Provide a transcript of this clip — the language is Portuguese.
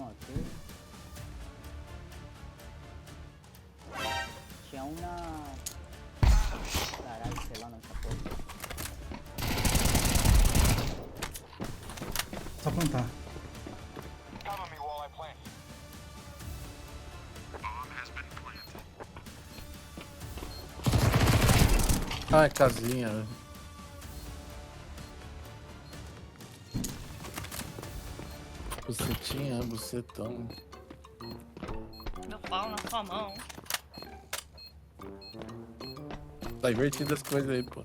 um aqui. Tinha um na... Caralho, sei lá, nessa porra. Só plantar. Cover me while I plant. Ai, casinha. Bucetinha, bucetão. Meu pau na sua mão. Tá divertido as coisas aí, pô.